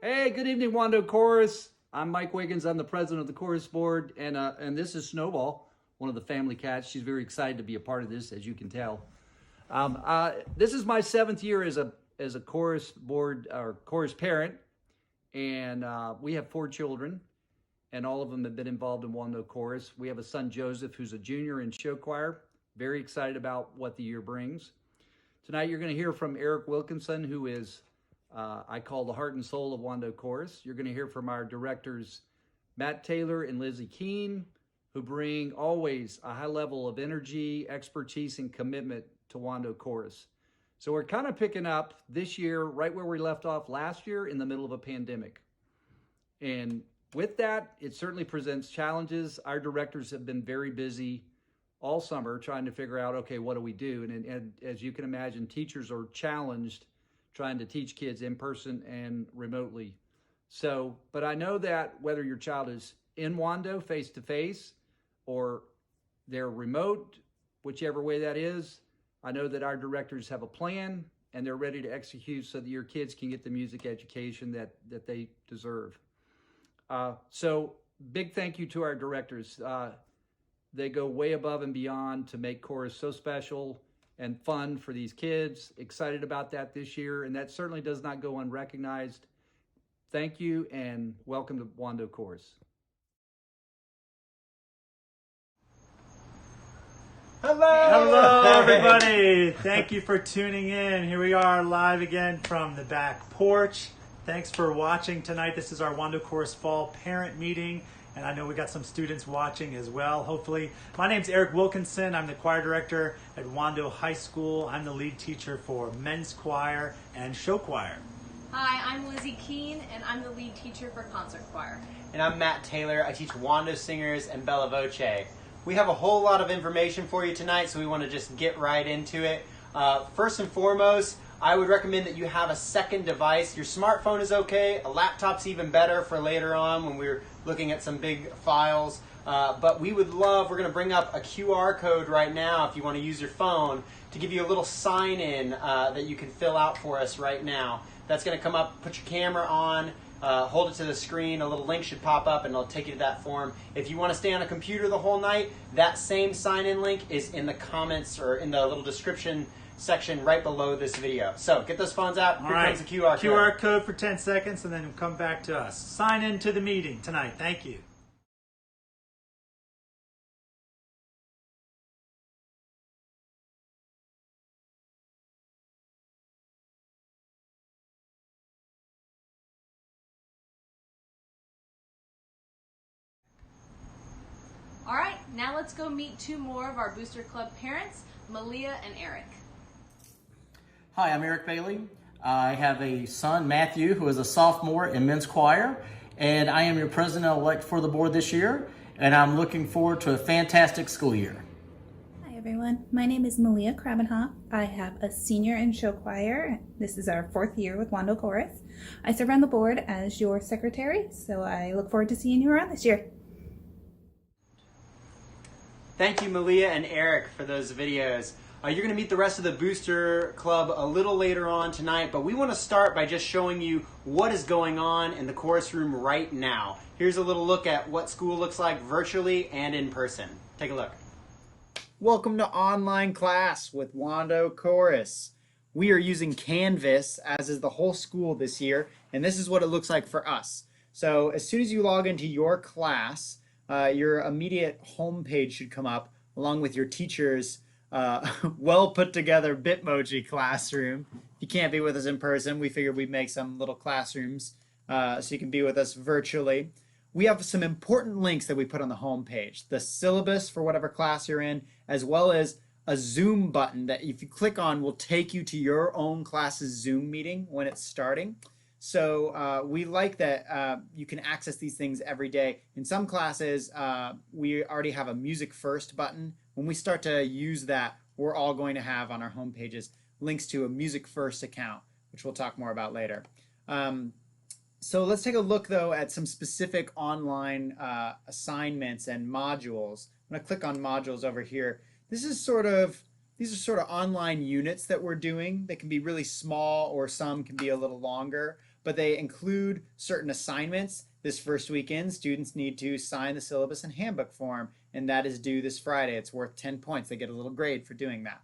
Hey, good evening, Wando Chorus. I'm Mike Wiggins. I'm the president of the chorus board, and this is Snowball, one of the family cats. She's very excited to be a part of this, as you can tell. This is my 7th year as a chorus board or chorus parent, and we have 4 children, and all of them have been involved in Wando Chorus. We have a son, Joseph, who's a junior in show choir. Very excited about what the year brings. Tonight, you're going to hear from Eric Wilkinson, who is I call the heart and soul of Wando Chorus. You're going to hear from our directors, Matt Taylor and Lizzie Keene, who bring always a high level of energy, expertise, and commitment to Wando Chorus. So we're kind of picking up this year right where we left off last year in the middle of a pandemic. And with that, it certainly presents challenges. Our directors have been very busy all summer trying to figure out, okay, what do we do? And as you can imagine, teachers are challenged trying to teach kids in person and remotely. So, but I know that whether your child is in Wando face to face or they're remote, whichever way that is, I know that our directors have a plan and they're ready to execute so that your kids can get the music education that they deserve. So big thank you to our directors. They go way above and beyond to make chorus so special and fun for these kids. Excited about that this year, and that certainly does not go unrecognized. Thank you, and welcome to Wando Chorus. Hello, everybody. Thank you for tuning in. Here we are live again from the back porch. Thanks for watching tonight. This is our Wando Chorus Fall Parent Meeting. And I know we got some students watching as well, hopefully. My name's Eric Wilkinson. I'm the choir director at Wando High School. I'm the lead teacher for men's choir and show choir. Hi, I'm Lizzie Keene, and I'm the lead teacher for concert choir. And I'm Matt Taylor. I teach Wando singers and Bella Voce. We have a whole lot of information for you tonight, so we want to just get right into it. First and foremost, I would recommend that you have a second device. Your smartphone is okay. A laptop's even better for later on when we're looking at some big files. But we're going to bring up a QR code right now if you want to use your phone to give you a little sign-in that you can fill out for us right now. That's going to come up, put your camera on, hold it to the screen, a little link should pop up and it'll take you to that form. If you want to stay on a computer the whole night, that same sign-in link is in the comments or in the little description section right below this video. So get those phones out. Here comes the QR code. QR code for 10 seconds and then it'll come back to us. Sign in to the meeting tonight. Thank you. All right, now let's go meet 2 more of our Booster Club parents, Malia and Eric. Hi, I'm Eric Bailey. I have a son, Matthew, who is a sophomore in men's choir, and I am your president-elect for the board this year, and I'm looking forward to a fantastic school year. Hi everyone, my name is Malia Crabenha. I have a senior in show choir. This is our 4th year with Wando Chorus. I serve on the board as your secretary, so I look forward to seeing you around this year. Thank you, Malia and Eric, for those videos. You're going to meet the rest of the Booster Club a little later on tonight, but we want to start by just showing you what is going on in the chorus room right now. Here's a little look at what school looks like virtually and in person. Take a look. Welcome to online class with Wando Chorus. We are using Canvas, as is the whole school this year, and this is what it looks like for us. So as soon as you log into your class, your immediate homepage should come up along with your teacher's well put together Bitmoji classroom. If you can't be with us in person, we figured we'd make some little classrooms so you can be with us virtually. We have some important links that we put on the homepage. The syllabus for whatever class you're in, as well as a Zoom button that if you click on will take you to your own class's Zoom meeting when it's starting. So we like that you can access these things every day. In some classes, we already have a music first button. When we start to use that, we're all going to have on our home pages links to a music first account, which we'll talk more about later. So let's take a look though at some specific online assignments and modules. I'm going to click on modules over here. These are sort of online units that we're doing. They can be really small or some can be a little longer. but they include certain assignments. This first weekend, students need to sign the syllabus and handbook form, and that is due this Friday. It's worth 10 points. They get a little grade for doing that.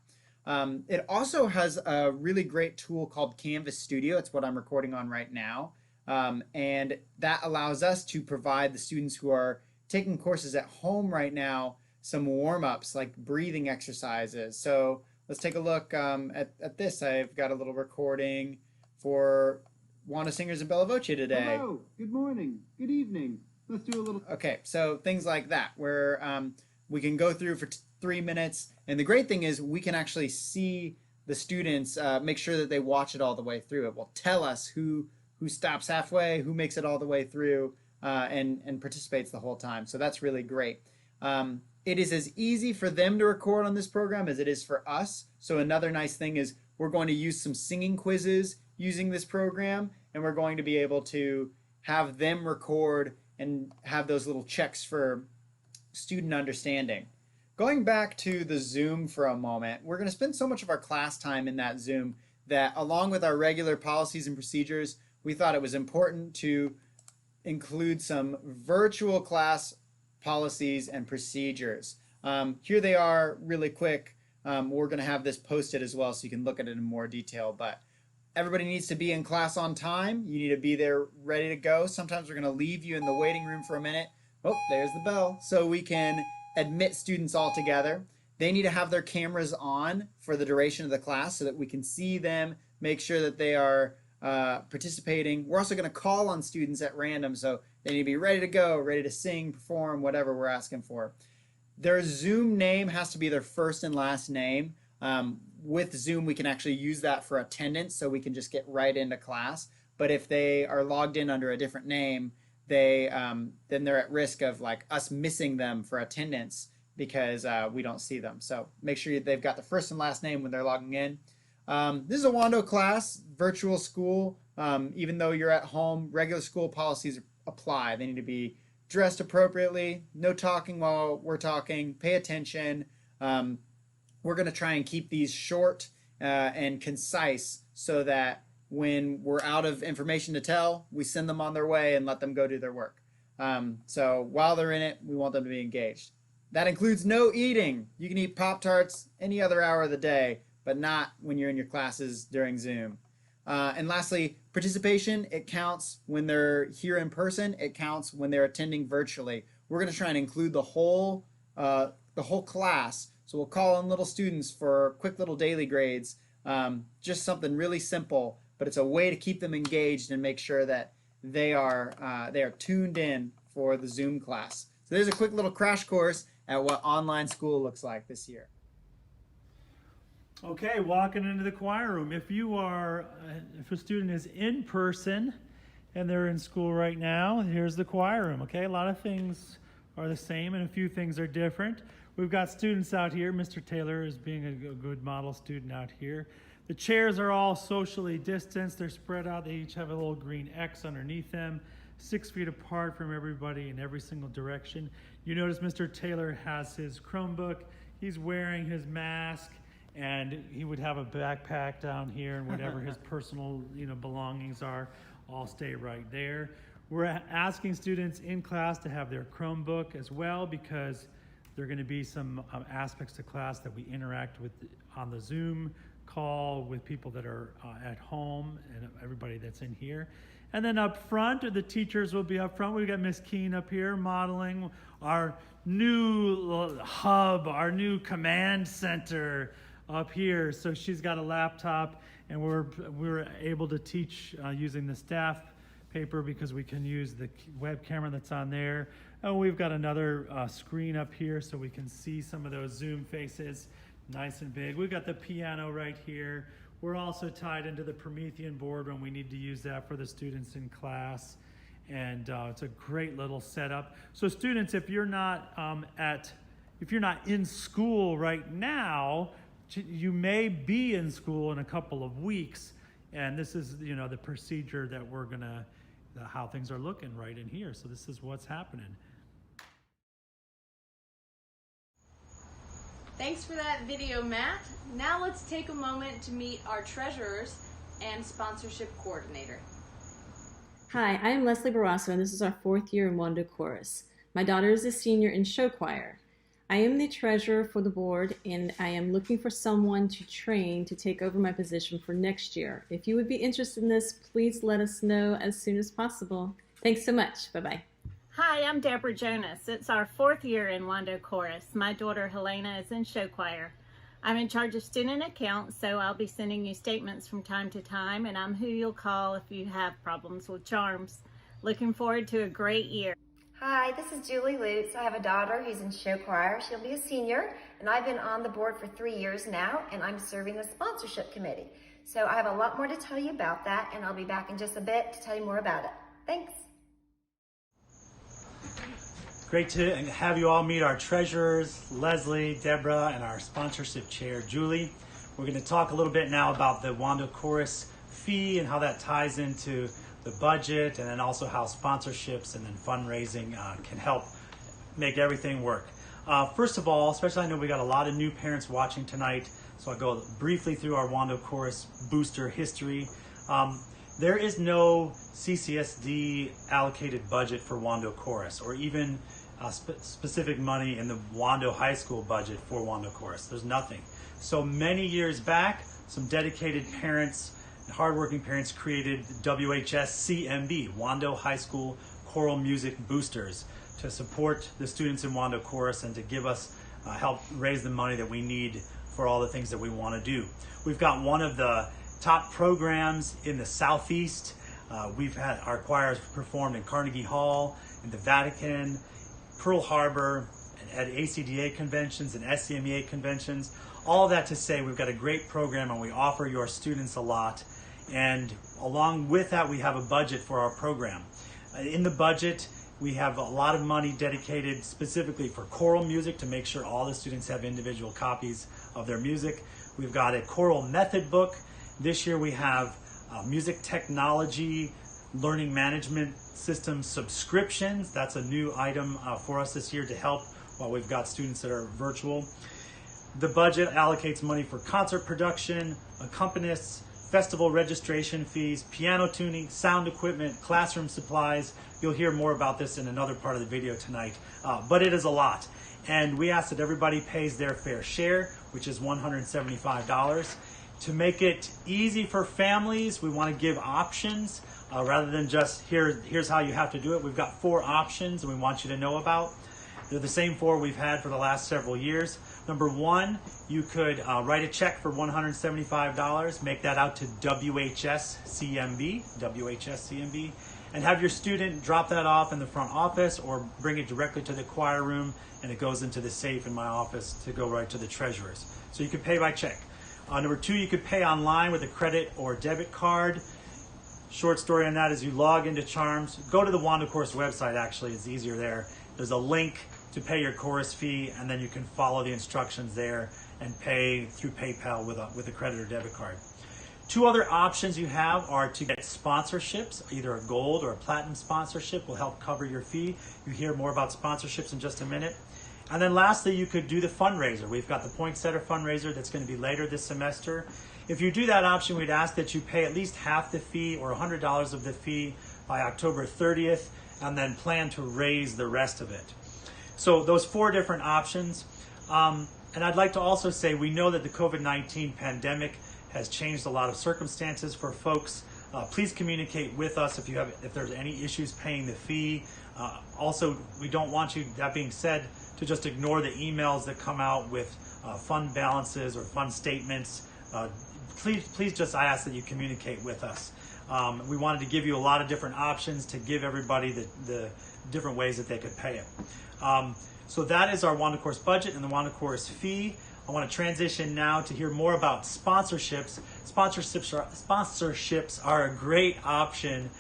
It also has a really great tool called Canvas Studio. It's what I'm recording on right now. And that allows us to provide the students who are taking courses at home right now some warm-ups like breathing exercises. So let's take a look at this. I've got a little recording for Wando Singers and Bella Voce today. Hello, good morning, good evening. Let's do a little... Okay, so things like that where we can go through for 3 minutes. And the great thing is we can actually see the students make sure that they watch it all the way through. It will tell us who stops halfway, who makes it all the way through, and participates the whole time. So that's really great. It is as easy for them to record on this program as it is for us. So another nice thing is we're going to use some singing quizzes using this program, and we're going to be able to have them record and have those little checks for student understanding. Going back to the Zoom for a moment, we're going to spend so much of our class time in that Zoom that along with our regular policies and procedures, we thought it was important to include some virtual class policies and procedures. Here they are really quick. We're going to have this posted as well so you can look at it in more detail, but everybody needs to be in class on time. You need to be there ready to go. Sometimes we're going to leave you in the waiting room for a minute. Oh, there's the bell. So we can admit students all together. They need to have their cameras on for the duration of the class so that we can see them, make sure that they are participating. We're also going to call on students at random, so they need to be ready to go, ready to sing, perform, whatever we're asking for. Their Zoom name has to be their first and last name. With Zoom, we can actually use that for attendance, so we can just get right into class. But if they are logged in under a different name, then they're at risk of like us missing them for attendance because we don't see them. So make sure they've got the first and last name when they're logging in. This is a Wando class, virtual school. Even though you're at home, regular school policies apply. They need to be dressed appropriately, no talking while we're talking, pay attention. We're going to try and keep these short and concise so that when we're out of information to tell, we send them on their way and let them go do their work. So while they're in it, we want them to be engaged. That includes no eating. You can eat Pop-Tarts any other hour of the day, but not when you're in your classes during Zoom. And lastly, participation, it counts when they're here in person, it counts when they're attending virtually. We're going to try and include the whole class. So we'll call on little students for quick little daily grades, just something really simple, but it's a way to keep them engaged and make sure that they are tuned in for the Zoom class. So there's a quick little crash course at what online school looks like this year. Okay, walking into the choir room. If a student is in person and they're in school right now, here's the choir room. Okay, a lot of things are the same and a few things are different. We've got students out here. Mr. Taylor is being a good model student out here. The chairs are all socially distanced. They're spread out. They each have a little green X underneath them, 6 feet apart from everybody in every single direction. You notice Mr. Taylor has his Chromebook. He's wearing his mask, and he would have a backpack down here, and whatever his personal belongings are all stay right there. We're asking students in class to have their Chromebook as well, because there are going to be some aspects to class that we interact with on the Zoom call with people that are at home and everybody that's in here. And then up front, the teachers will be up front. We've got Miss Keene up here modeling our new hub, our new command center up here. So she's got a laptop, and we're able to teach using the staff paper because we can use the web camera that's on there. And we've got another screen up here so we can see some of those Zoom faces nice and big. We've got the piano right here. We're also tied into the Promethean board when we need to use that for the students in class. And it's a great little setup. So students, if you're not in school right now, you may be in school in a couple of weeks. And this is, the procedure that we're gonna, how things are looking right in here. So this is what's happening. Thanks for that video, Matt. Now let's take a moment to meet our treasurers and sponsorship coordinator. Hi, I am Leslie Barrasso, and this is our 4th year in Wando Chorus. My daughter is a senior in show choir. I am the treasurer for the board, and I am looking for someone to train to take over my position for next year. If you would be interested in this, please let us know as soon as possible. Thanks so much. Bye-bye. Hi, I'm Deborah Jonas. It's our 4th year in Wando Chorus. My daughter Helena is in show choir. I'm in charge of student accounts, so I'll be sending you statements from time to time, and I'm who you'll call if you have problems with charms. Looking forward to a great year. Hi, this is Julie Lutz. I have a daughter who's in show choir. She'll be a senior, and I've been on the board for 3 years now, and I'm serving the sponsorship committee. So I have a lot more to tell you about that, and I'll be back in just a bit to tell you more about it. Thanks. Great to have you all meet our treasurers, Leslie, Deborah, and our sponsorship chair, Julie. We're going to talk a little bit now about the Wando Chorus fee and how that ties into the budget, and then also how sponsorships and then fundraising can help make everything work. First of all, especially I know we got a lot of new parents watching tonight, so I'll go briefly through our Wando Chorus booster history. There is no CCSD allocated budget for Wando Chorus, or even specific money in the Wando High School budget for Wando Chorus. There's nothing. So many years back, some dedicated parents, hardworking parents created WHS-CMB, Wando High School Choral Music Boosters, to support the students in Wando Chorus and to give us help raise the money that we need for all the things that we want to do. We've got one of the top programs in the Southeast. We've had our choirs performed in Carnegie Hall, in the Vatican, Pearl Harbor, at ACDA conventions and SCMEA conventions. All of that to say we've got a great program and we offer your students a lot. And along with that, we have a budget for our program. In the budget, we have a lot of money dedicated specifically for choral music to make sure all the students have individual copies of their music. We've got a choral method book. This year we have music technology learning management system subscriptions. That's a new item for us this year to help while we've got students that are virtual. The budget allocates money for concert production, accompanists, festival registration fees, piano tuning, sound equipment, classroom supplies. You'll hear more about this in another part of the video tonight, but it is a lot. And we ask that everybody pays their fair share, which is $175. To make it easy for families, we want to give options rather than just here's how you have to do it. We've got 4 options and we want you to know about. They're the same 4 we've had for the last several years. Number 1, you could write a check for $175, make that out to WHS-CMB, and have your student drop that off in the front office or bring it directly to the choir room, and it goes into the safe in my office to go right to the treasurers. So you could pay by check. Number 2, you could pay online with a credit or debit card. Short story on that is you log into Charms. Go to the Wando Chorus website, actually, it's easier there. There's a link to pay your chorus fee, and then you can follow the instructions there and pay through PayPal with a credit or debit card. 2 other options you have are to get sponsorships. Either a gold or a platinum sponsorship will help cover your fee. You hear more about sponsorships in just a minute. And then lastly, you could do the fundraiser. We've got the Poinsettia fundraiser that's going to be later this semester. If you do that option, we'd ask that you pay at least half the fee or $100 of the fee by October 30th, and then plan to raise the rest of it. So those 4 different options. And I'd like to also say we know that the COVID-19 pandemic has changed a lot of circumstances for folks. Please communicate with us if there's any issues paying the fee. Also, we don't want you, that being said, to just ignore the emails that come out with fund balances or fund statements. Please just, I ask that you communicate with us. We wanted to give you a lot of different options to give everybody the different ways that they could pay it. So that is our Wando Chorus budget and the Wando Chorus fee. I want to transition now to hear more about sponsorships. Sponsorships are a great option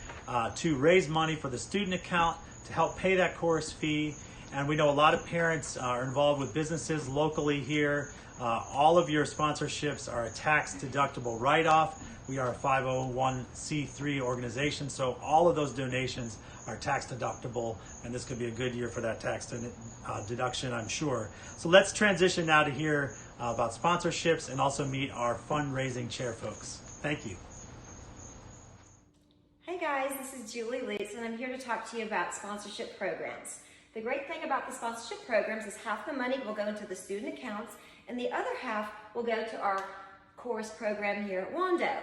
to raise money for the student account to help pay that chorus fee. And we know a lot of parents are involved with businesses locally here. All of your sponsorships are a tax deductible write-off. We are a 501c3 organization, so all of those donations are tax deductible, and this could be a good year for that tax deduction, I'm sure. So let's transition now to hear about sponsorships and also meet our fundraising chair folks. Thank you. Hey guys, this is Julie Lutz, and I'm here to talk to you about sponsorship programs. The great thing about the sponsorship programs is half the money will go into the student accounts and the other half will go to our chorus program here at Wando.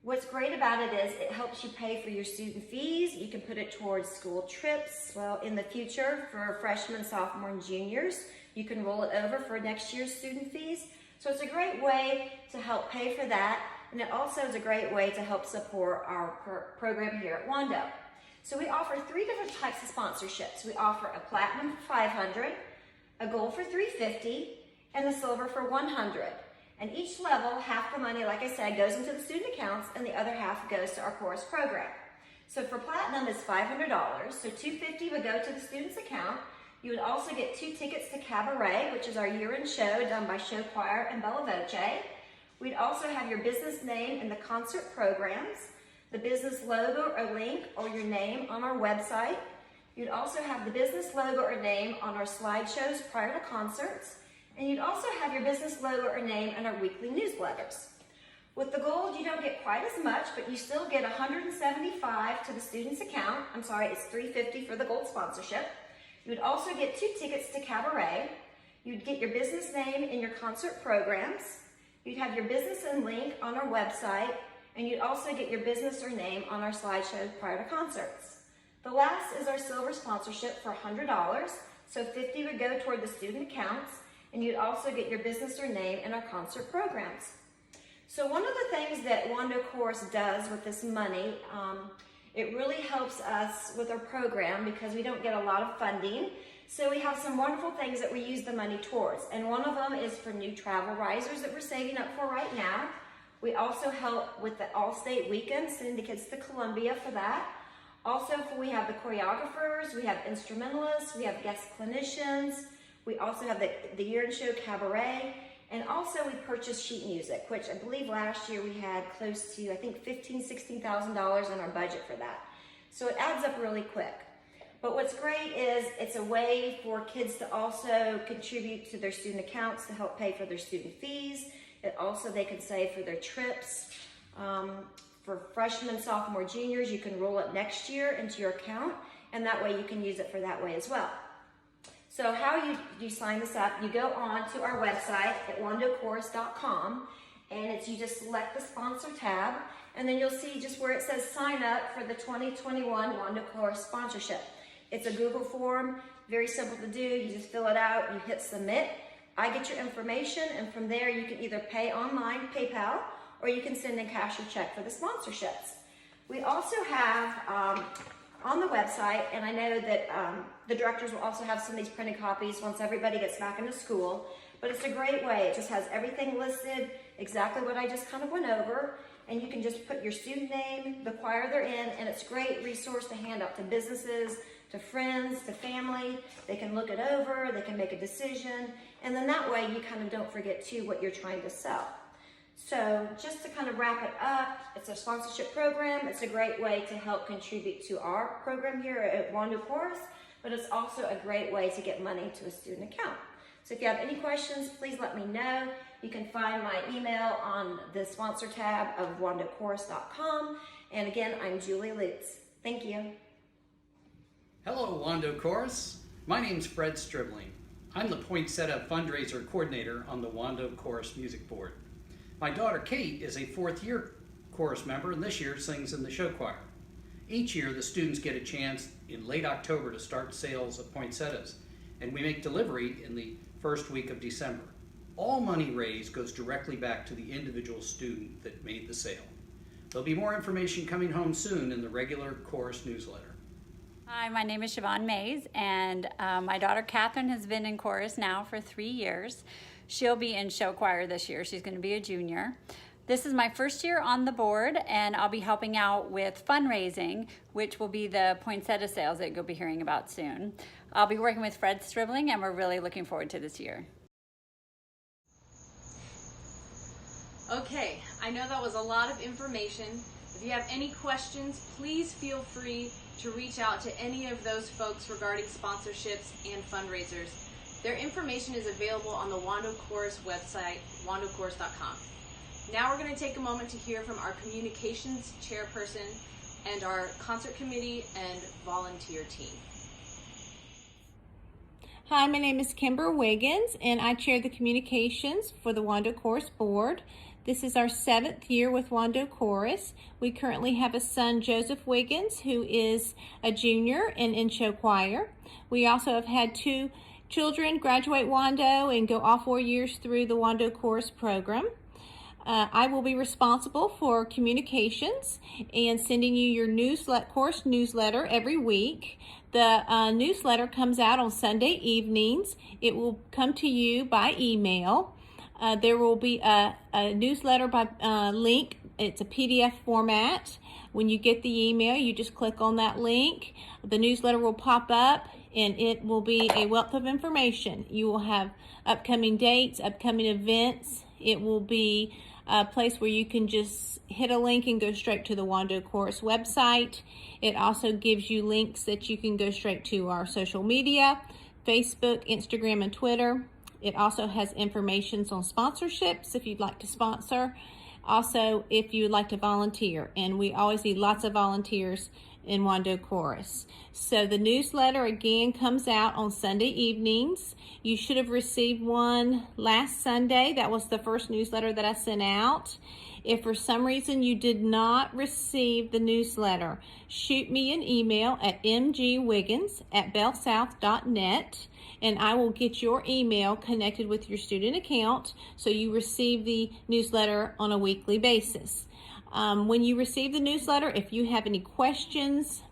What's great about it is it helps you pay for your student fees. You can put it towards school trips. Well, in the future for freshmen, sophomore, and juniors, you can roll it over for next year's student fees. So it's a great way to help pay for that, and it also is a great way to help support our program here at Wando. So we offer 3 different types of sponsorships. We offer a platinum for $500, a gold for $350, and a silver for $100. And each level, half the money, like I said, goes into the student accounts and the other half goes to our chorus program. So for platinum, it's $500, so $250 would go to the student's account. You would also get 2 tickets to Cabaret, which is our year-end show done by Show Choir and Bella Voce. We'd also have your business name in the concert programs, the business logo or link or your name on our website. You'd also have the business logo or name on our slideshows prior to concerts. And you'd also have your business logo or name in our weekly newsletters. With the gold, you don't get quite as much, but you still get $175 to the student's account. I'm sorry, it's $350 for the gold sponsorship. You would also get 2 tickets to Cabaret. You'd get your business name in your concert programs. You'd have your business and link on our website, and you'd also get your business or name on our slideshows prior to concerts. The last is our silver sponsorship for $100, so $50 would go toward the student accounts, and you'd also get your business or name in our concert programs. So one of the things that Wando Chorus does with this money, it really helps us with our program because we don't get a lot of funding. So we have some wonderful things that we use the money towards. And one of them is for new travel risers that we're saving up for right now. We also help with the all-state weekend, sending the kids to Columbia for that. Also, we have the choreographers, we have instrumentalists, we have guest clinicians. We also have the year-end show Cabaret, and also we purchase sheet music, which I believe last year we had close to, I think, $15,000, $16,000 in our budget for that. So it adds up really quick. But what's great is it's a way for kids to also contribute to their student accounts to help pay for their student fees. It also, they can save for their trips. For freshmen, sophomore, juniors, you can roll it next year into your account, and that way you can use it for that way as well. So how you sign this up, you go on to our website at wandochorus.com, and you just select the sponsor tab, and then you'll see just where it says sign up for the 2021 Wando Chorus sponsorship. It's a Google form, very simple to do. You just fill it out, you hit submit. I get your information, and from there you can either pay online, PayPal, or you can send in cash or check for the sponsorships. We also have on the website, and I know that the directors will also have some of these printed copies once everybody gets back into school, but it's a great way. It just has everything listed, exactly what I just kind of went over, and you can just put your student name, the choir they're in, and it's a great resource to hand out to businesses, to friends, to family. They can look it over, they can make a decision, and then that way you kind of don't forget too what you're trying to sell. So just to kind of wrap it up, it's a sponsorship program. It's a great way to help contribute to our program here at Wando Chorus, but it's also a great way to get money to a student account. So if you have any questions, please let me know. You can find my email on the sponsor tab of wandochorus.com. And again, I'm Julie Lutz. Thank you. Hello, Wando Chorus. My name's Fred Stribling. I'm the Poinsettia fundraiser coordinator on the Wando Chorus Music Board. My daughter Kate is a 4th year chorus member and this year sings in the show choir. Each year the students get a chance in late October to start sales of poinsettias, and we make delivery in the first week of December. All money raised goes directly back to the individual student that made the sale. There'll be more information coming home soon in the regular chorus newsletter. Hi, my name is Siobhan Mays, and my daughter Catherine has been in chorus now for 3 years. She'll be in show choir this year. She's going to be a junior. This is my first year on the board, and I'll be helping out with fundraising, which will be the poinsettia sales that you'll be hearing about soon. I'll be working with Fred Stribling, and we're really looking forward to this year. Okay, I know that was a lot of information. If you have any questions, please feel free to reach out to any of those folks regarding sponsorships and fundraisers. Their information is available on the Wando Chorus website, wandochorus.com. Now we're going to take a moment to hear from our communications chairperson, and our concert committee and volunteer team. Hi, my name is Kimber Wiggins, and I chair the communications for the Wando Chorus Board. This is our 7th year with Wando Chorus. We currently have a son, Joseph Wiggins, who is a junior and in show choir. We also have had 2 children graduate Wando and go all 4 years through the Wando Chorus program. I will be responsible for communications and sending you your course newsletter every week. The newsletter comes out on Sunday evenings. It will come to you by email. There will be a newsletter by link. It's a PDF format. When you get the email, you just click on that link. The newsletter will pop up and it will be a wealth of information. You will have upcoming dates, upcoming events. It will be a place where you can just hit a link and go straight to the Wando Chorus website. It also gives you links that you can go straight to our social media, Facebook, Instagram, and Twitter. It also has information on sponsorships if you'd like to sponsor. Also, if you would like to volunteer, and we always need lots of volunteers in Wando Chorus. So the newsletter again comes out on Sunday evenings. You should have received one last Sunday. That was the first newsletter that I sent out. If for some reason you did not receive the newsletter, shoot me an email at mgwiggins@bellsouth.net and I will get your email connected with your student account so you receive the newsletter on a weekly basis. When you receive the newsletter, if you have any questions,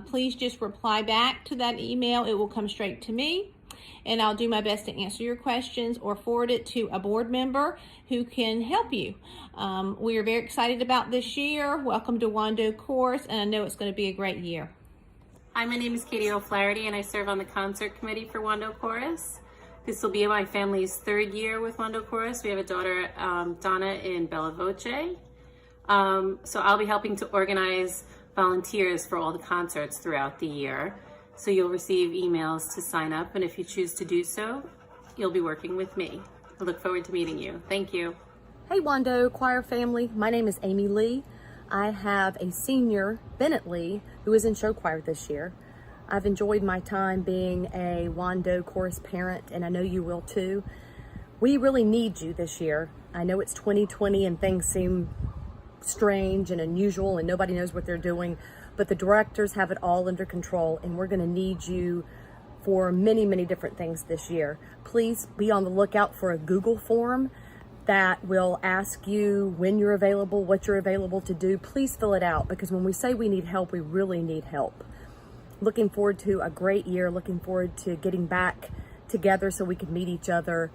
please just reply back to that email. It will come straight to me, and I'll do my best to answer your questions or forward it to a board member who can help you. We are very excited about this year. Welcome to Wando Chorus, and I know it's going to be a great year. Hi, my name is Katie O'Flaherty, and I serve on the concert committee for Wando Chorus. This will be my family's 3rd year with Wando Chorus. We have a daughter, Donna, in Bella Voce. So I'll be helping to organize volunteers for all the concerts throughout the year. So you'll receive emails to sign up, and if you choose to do so, you'll be working with me. I look forward to meeting you. Thank you. Hey Wando choir family, my name is Amy Lee. I have a senior, Bennett Lee, who is in show choir this year. I've enjoyed my time being a Wando Chorus parent, and I know you will too. We really need you this year. I know it's 2020 and things seem strange and unusual and nobody knows what they're doing, but the directors have it all under control, and we're going to need you for many, many different things this year. Please be on the lookout for a Google form that will ask you when you're available, what you're available to do. Please fill it out, because when we say we need help, we really need help. Looking forward to a great year, looking forward to getting back together so we can meet each other,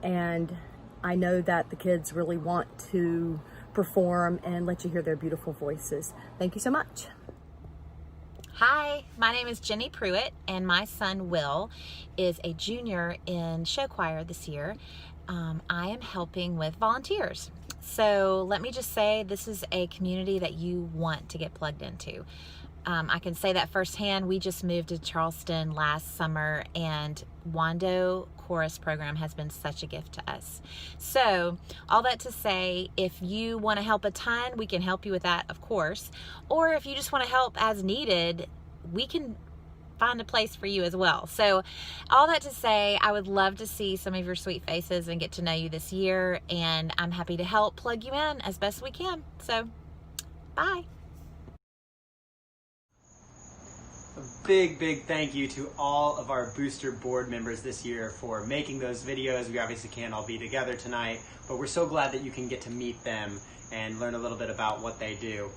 and I know that the kids really want to perform and let you hear their beautiful voices. Thank you so much. Hi, my name is Jenny Pruett, and my son Will is a junior in show choir this year. I am helping with volunteers. So let me just say, this is a community that you want to get plugged into. I can say that firsthand. We just moved to Charleston last summer, and Wando Chorus program has been such a gift to us. So all that to say, if you want to help a ton, we can help you with that, of course. Or if you just want to help as needed, we can find a place for you as well. So all that to say, I would love to see some of your sweet faces and get to know you this year, and I'm happy to help plug you in as best we can. So bye. A big thank you to all of our booster board members this year for making those videos. We obviously can't all be together tonight, but we're so glad that you can get to meet them and learn a little bit about what they do.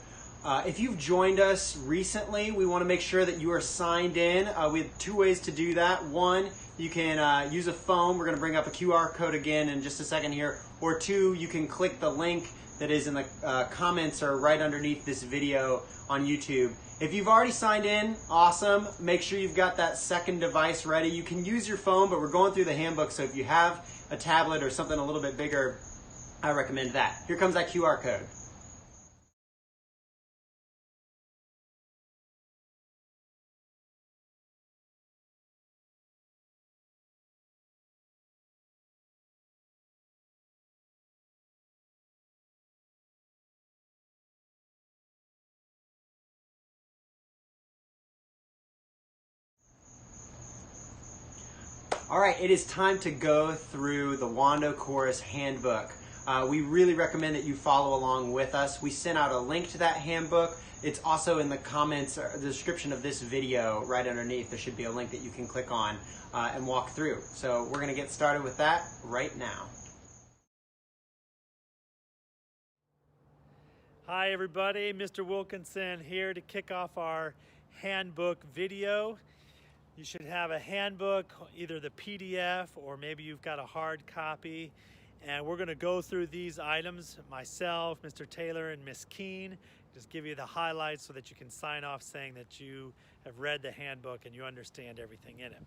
If you've joined us recently, we want to make sure that you are signed in. We have 2 ways to do that. One, you can use a phone. We're going to bring up a QR code again in just a second here. Or 2, you can click the link that is in the comments or right underneath this video on YouTube. If you've already signed in, awesome. Make sure you've got that second device ready. You can use your phone, but we're going through the handbook, so if you have a tablet or something a little bit bigger, I recommend that. Here comes that QR code. All right, it is time to go through the Wando Chorus Handbook. We really recommend that you follow along with us. We sent out a link to that handbook. It's also in the comments or the description of this video right underneath. There should be a link that you can click on and walk through. So we're going to get started with that right now. Hi everybody, Mr. Wilkinson here to kick off our handbook video. You should have a handbook, either the PDF or maybe you've got a hard copy. And we're going to go through these items, myself, Mr. Taylor, and Miss Keene. Just give you the highlights so that you can sign off saying that you have read the handbook and you understand everything in it.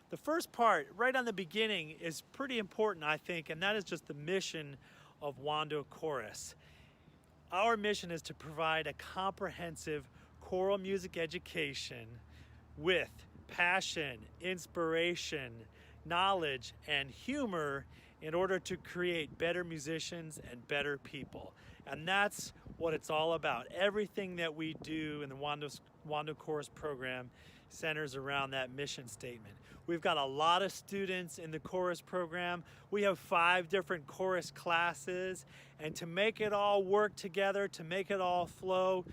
The first part, right on the beginning, is pretty important, I think, and that is just the mission of Wando Chorus. Our mission is to provide a comprehensive choral music education with passion, inspiration, knowledge, and humor in order to create better musicians and better people. And that's what it's all about. Everything that we do in the Wando Chorus program centers around that mission statement. We've got a lot of students in the chorus program. We have 5 different chorus classes, and to make it all work together, to make it all flow,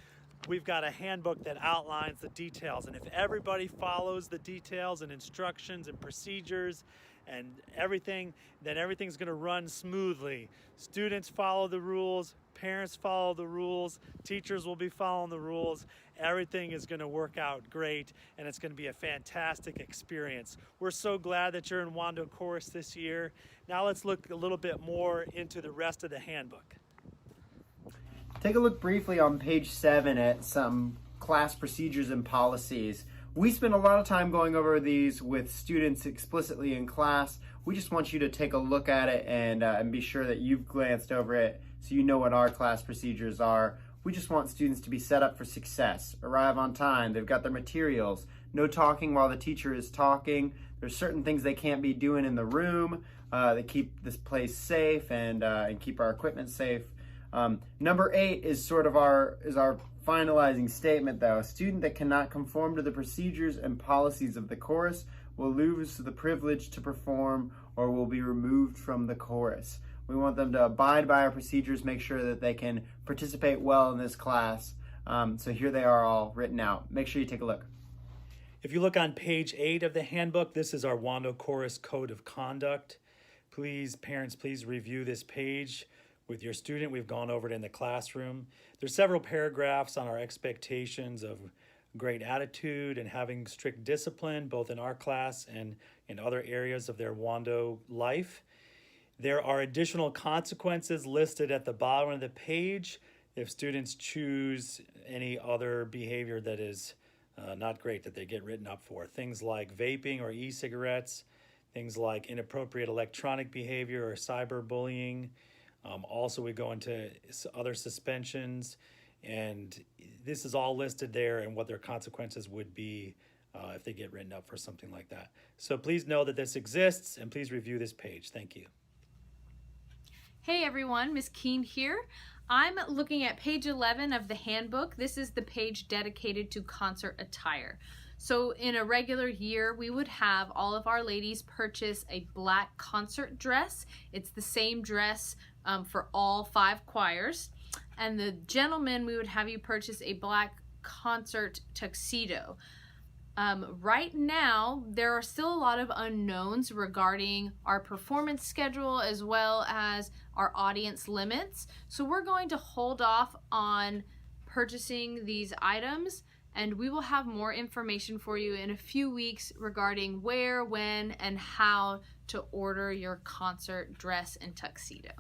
we've got a handbook that outlines the details. And if everybody follows the details and instructions and procedures and everything, then everything's going to run smoothly. Students follow the rules, parents follow the rules, teachers will be following the rules. Everything is going to work out great, and it's going to be a fantastic experience. We're so glad that you're in Wando Chorus this year. Now let's look a little bit more into the rest of the handbook. Take a look briefly on page 7 at some class procedures and policies. We spend a lot of time going over these with students explicitly in class. We just want you to take a look at it and be sure that you've glanced over it so you know what our class procedures are. We just want students to be set up for success, arrive on time, they've got their materials, no talking while the teacher is talking. There's certain things they can't be doing in the room that keep this place safe and keep our equipment safe. Number 8 is sort of our finalizing statement, though. A student that cannot conform to the procedures and policies of the chorus will lose the privilege to perform or will be removed from the chorus. We want them to abide by our procedures, make sure that they can participate well in this class. So here they are all written out. Make sure you take a look. If you look on page 8 of the handbook, this is our Wando Chorus Code of Conduct. Please, parents, please review this page with your student. We've gone over it in the classroom. There's several paragraphs on our expectations of great attitude and having strict discipline, both in our class and in other areas of their Wando life. There are additional consequences listed at the bottom of the page if students choose any other behavior that is not great that they get written up for. Things like vaping or e-cigarettes, things like inappropriate electronic behavior or cyberbullying. Also, we go into other suspensions, and this is all listed there and what their consequences would be if they get written up for something like that. So please know that this exists, and please review this page. Thank you. Hey everyone, Miss Keene here. I'm looking at page 11 of the handbook. This is the page dedicated to concert attire. So in a regular year, we would have all of our ladies purchase a black concert dress. It's the same dress for all 5 choirs. And the gentlemen, we would have you purchase a black concert tuxedo. Right now, there are still a lot of unknowns regarding our performance schedule as well as our audience limits. So we're going to hold off on purchasing these items, and we will have more information for you in a few weeks regarding where, when, and how to order your concert dress and tuxedo.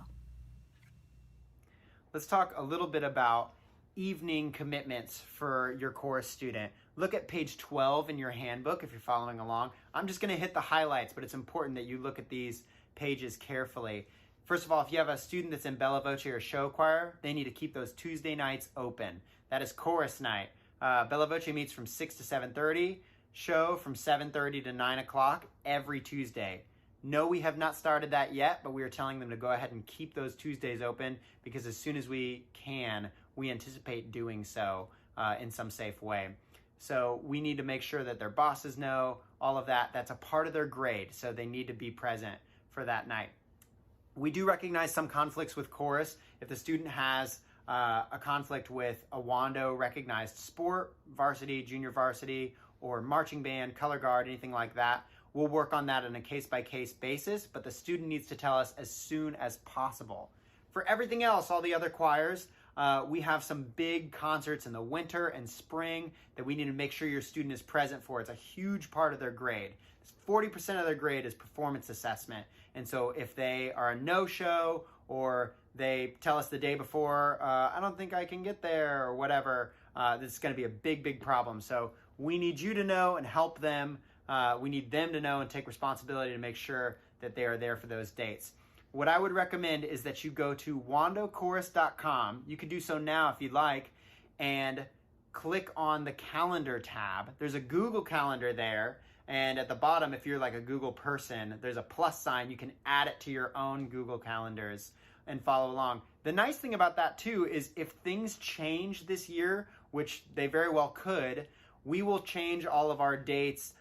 Let's talk a little bit about evening commitments for your chorus student. Look at page 12 in your handbook if you're following along. I'm just going to hit the highlights, but it's important that you look at these pages carefully. First of all, if you have a student that's in Bella Voce or show choir, they need to keep those Tuesday nights open. That is chorus night. Bella Voce meets from 6 to 7:30, show from 7:30 to 9 o'clock every Tuesday. No, we have not started that yet, but we are telling them to go ahead and keep those Tuesdays open because as soon as we can, we anticipate doing so in some safe way. So we need to make sure that their bosses know, all of that. That's a part of their grade, so they need to be present for that night. We do recognize some conflicts with chorus. If the student has a conflict with a Wando recognized sport, varsity, junior varsity, or marching band, color guard, anything like that, we'll work on that on a case-by-case basis, but the student needs to tell us as soon as possible. For everything else, all the other choirs, we have some big concerts in the winter and spring that we need to make sure your student is present for. It's a huge part of their grade. 40% of their grade is performance assessment. And so if they are a no-show or they tell us the day before, I don't think I can get there or whatever, this is going to be a big, big problem. So we need you to know and help them. We need them to know and take responsibility to make sure that they are there for those dates. What I would recommend is that you go to wandochorus.com. You can do so now if you'd like, and click on the calendar tab. There's a Google Calendar there, and at the bottom, if you're like a Google person, there's a plus sign. You can add it to your own Google Calendars and follow along. The nice thing about that too is if things change this year, which they very well could, we will change all of our dates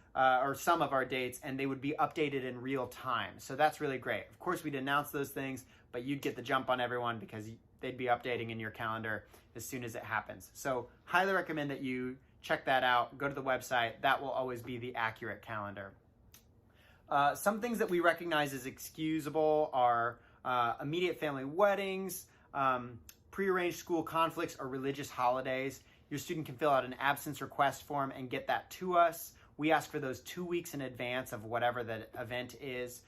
or some of our dates, and they would be updated in real time. So that's really great. Of course, we'd announce those things, but you'd get the jump on everyone because they'd be updating in your calendar as soon as it happens. So highly recommend that you check that out. Go to the website. That will always be the accurate calendar. Some things that we recognize as excusable are immediate family weddings, prearranged school conflicts, or religious holidays. Your student can fill out an absence request form and get that to us. We ask for those 2 weeks in advance of whatever the event is.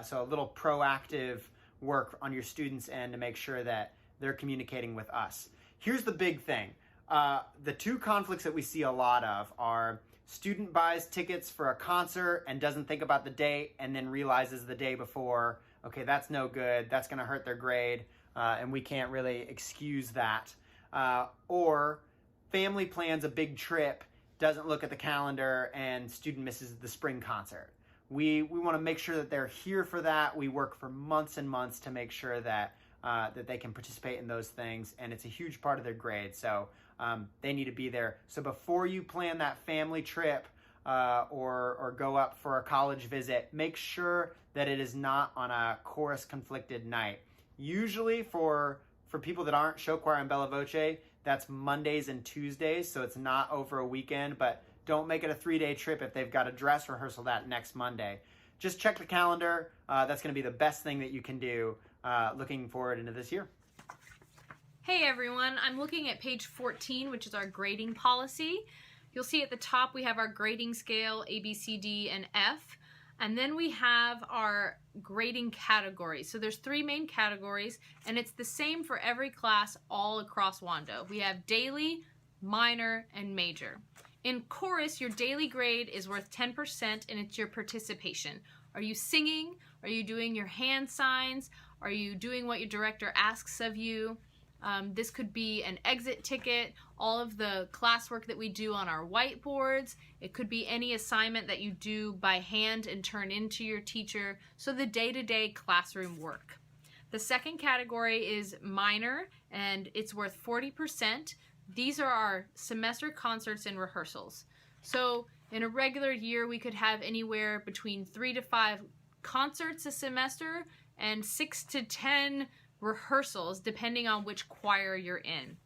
So a little proactive work on your students' end to make sure that they're communicating with us. Here's the big thing. The two conflicts that we see a lot of are student buys tickets for a concert and doesn't think about the date and then realizes the day before, okay, that's no good, that's gonna hurt their grade, and we can't really excuse that. Or family plans a big trip, doesn't look at the calendar, and student misses the spring concert. We want to make sure that they're here for that. We work for months and months to make sure that that they can participate in those things, and it's a huge part of their grade, so they need to be there. So before you plan that family trip or go up for a college visit, make sure that it is not on a chorus conflicted night. Usually for people that aren't show choir and Bella Voce, that's Mondays and Tuesdays, so it's not over a weekend, but don't make it a 3-day trip if they've got a dress rehearsal that next Monday. Just check the calendar. That's going to be the best thing that you can do looking forward into this year. Hey everyone, I'm looking at page 14, which is our grading policy. You'll see at the top we have our grading scale, A, B, C, D, and F. And then we have our grading categories. So there's 3 main categories, and it's the same for every class all across Wando. We have daily, minor, and major. In chorus, your daily grade is worth 10%, and it's your participation. Are you singing? Are you doing your hand signs? Are you doing what your director asks of you? This could be an exit ticket, all of the classwork that we do on our whiteboards. It could be any assignment that you do by hand and turn into your teacher. So the day-to-day classroom work. The second category is minor, and it's worth 40%. These are our semester concerts and rehearsals. So in a regular year, we could have anywhere between 3 to 5 concerts a semester and 6 to 10 rehearsals, depending on which choir you're in.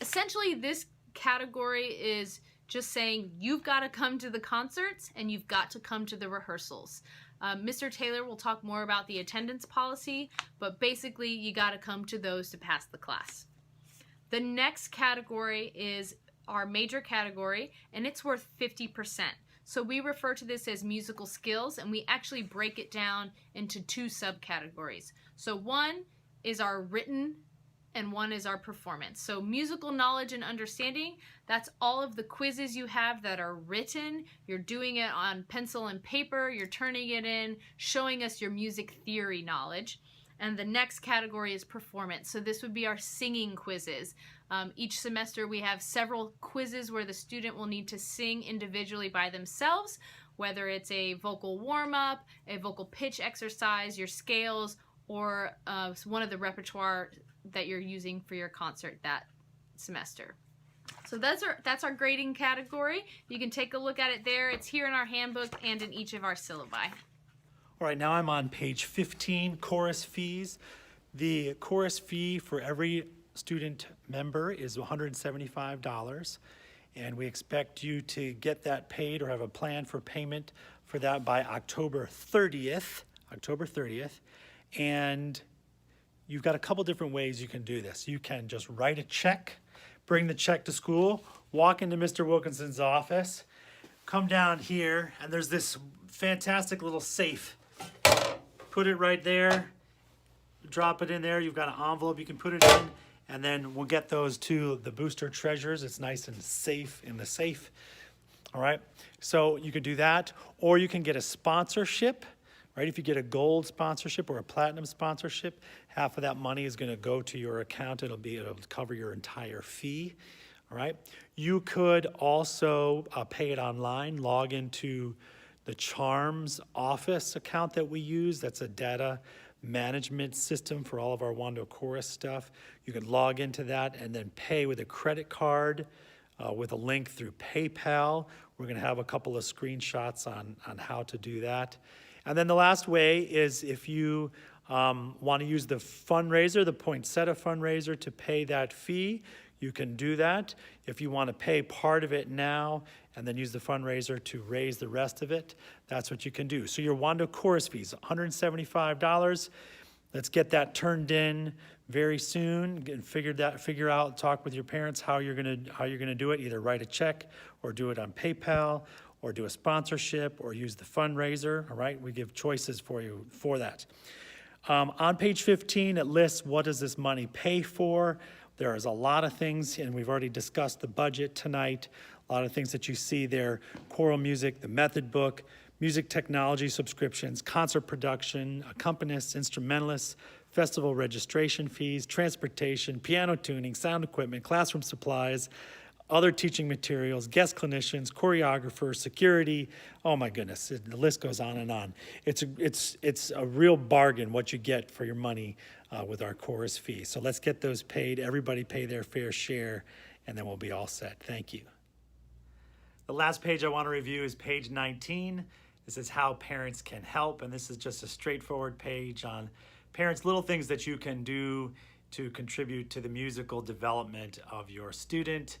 Essentially, this category is just saying you've got to come to the concerts and you've got to come to the rehearsals. Mr. Taylor will talk more about the attendance policy, but basically you got to come to those to pass the class. The next category is our major category, and it's worth 50%. So we refer to this as musical skills, and we actually break it down into 2 subcategories. So one is our written and one is our performance. So musical knowledge and understanding, that's all of the quizzes you have that are written. You're doing it on pencil and paper, you're turning it in, showing us your music theory knowledge. And the next category is performance. So this would be our singing quizzes. Each semester we have several quizzes where the student will need to sing individually by themselves, whether it's a vocal warm-up, a vocal pitch exercise, your scales, or one of the repertoire that you're using for your concert that semester. So that's our grading category. You can take a look at it there. It's here in our handbook and in each of our syllabi. All right, now I'm on page 15, chorus fees. The chorus fee for every student member is $175, and we expect you to get that paid or have a plan for payment for that by October 30th. And you've got a couple different ways you can do this. You can just write a check, bring the check to school, walk into Mr. Wilkinson's office, come down here, and there's this fantastic little safe. Put it right there, drop it in there. You've got an envelope you can put it in, and then we'll get those to the booster treasurers. It's nice and safe in the safe. All right, so you can do that, or you can get a sponsorship, right? If you get a gold sponsorship or a platinum sponsorship, half of that money is going to go to your account. It'll cover your entire fee. All right. You could also pay it online, log into the Charms Office account that we use. That's a data management system for all of our Wando Chorus stuff. You can log into that and then pay with a credit card with a link through PayPal. We're going to have a couple of screenshots on how to do that. And then the last way is if you want to use the fundraiser, the poinsettia fundraiser, to pay that fee, you can do that. If you want to pay part of it now and then use the fundraiser to raise the rest of it, that's what you can do. So your Wando Chorus fees, $175. Let's get that turned in very soon. Figure out, talk with your parents how you're gonna do it. Either write a check or do it on PayPal or do a sponsorship or use the fundraiser. All right, we give choices for you for that. On page 15, it lists what does this money pay for. There is a lot of things, and we've already discussed the budget tonight. A lot of things that you see there: choral music, the method book, music technology subscriptions, concert production, accompanists, instrumentalists, festival registration fees, transportation, piano tuning, sound equipment, classroom supplies, other teaching materials, guest clinicians, choreographers, security. Oh my goodness, the list goes on and on. It's a real bargain what you get for your money with our chorus fee. So let's get those paid. Everybody pay their fair share, and then we'll be all set. Thank you. The last page I want to review is page 19. This is how parents can help, and this is just a straightforward page on parents, little things that you can do to contribute to the musical development of your student.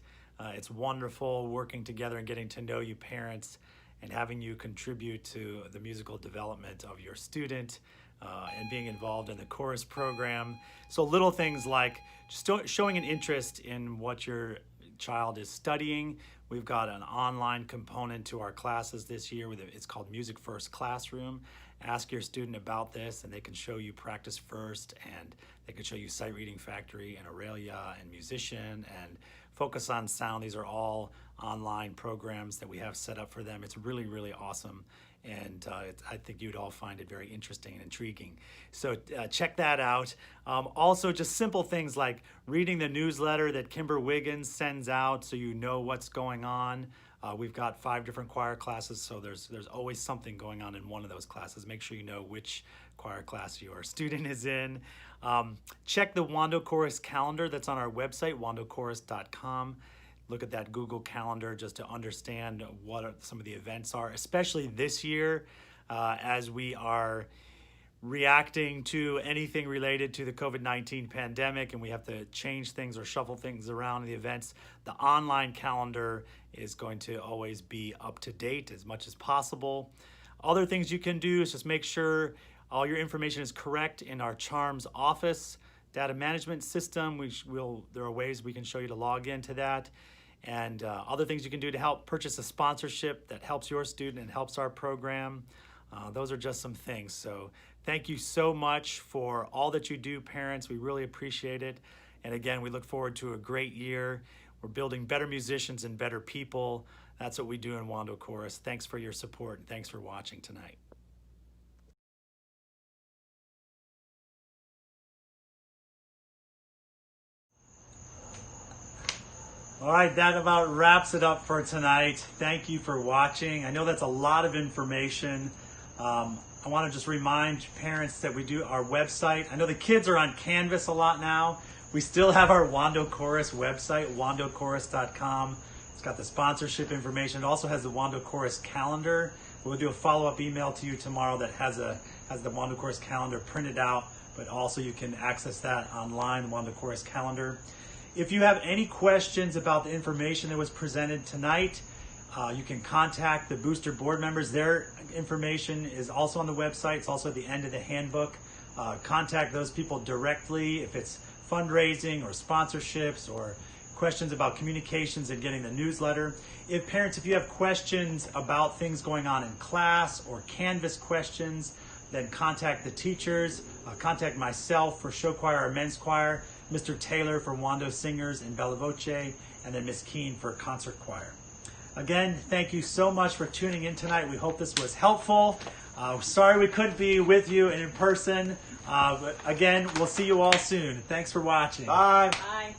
It's wonderful working together and getting to know you parents and having you contribute to the musical development of your student and being involved in the chorus program. So little things like just showing an interest in what your child is studying. We've got an online component to our classes this year. It's called Music First Classroom. Ask your student about this and they can show you Practice First, and they can show you Sight Reading Factory and Aurelia and Musician and Focus on Sound. These are all online programs that we have set up for them. It's really, really awesome. And I think you'd all find it very interesting and intriguing. So check that out. Also, just simple things like reading the newsletter that Kimber Wiggins sends out so you know what's going on. We've got 5 different choir classes, so there's always something going on in one of those classes. Make sure you know which choir class your student is in. Check the Wando Chorus calendar that's on our website, wandochorus.com. Look at that Google Calendar just to understand what some of the events are, especially this year as we are reacting to anything related to the COVID-19 pandemic and we have to change things or shuffle things around in the events. The online calendar is going to always be up to date as much as possible. Other things you can do is just make sure all your information is correct in our Charms Office data management system. There are ways we can show you to log into that. And other things you can do to help purchase a sponsorship that helps your student and helps our program. Those are just some things. So thank you so much for all that you do, parents. We really appreciate it. And again, we look forward to a great year. We're building better musicians and better people. That's what we do in Wando Chorus. Thanks for your support and thanks for watching tonight. All right, that about wraps it up for tonight. Thank you for watching. I know that's a lot of information. I want to just remind parents that we do our website. I know the kids are on Canvas a lot now. We still have our Wando Chorus website, wandochorus.com. It's got the sponsorship information. It also has the Wando Chorus calendar. We'll do a follow-up email to you tomorrow that has the Wando Chorus calendar printed out, but also you can access that online, Wando Chorus calendar. If you have any questions about the information that was presented tonight, you can contact the booster board members. Their information is also on the website. It's also at the end of the handbook. Contact those people directly if it's fundraising or sponsorships or questions about communications and getting the newsletter. If you have questions about things going on in class or Canvas questions, then contact the teachers. Contact myself for show choir or men's choir, Mr. Taylor for Wando Singers and Bella Voce, and then Miss Keene for concert choir. Again, thank you so much for tuning in tonight. We hope this was helpful. Sorry we couldn't be with you in person. But again, we'll see you all soon. Thanks for watching. Bye. Bye.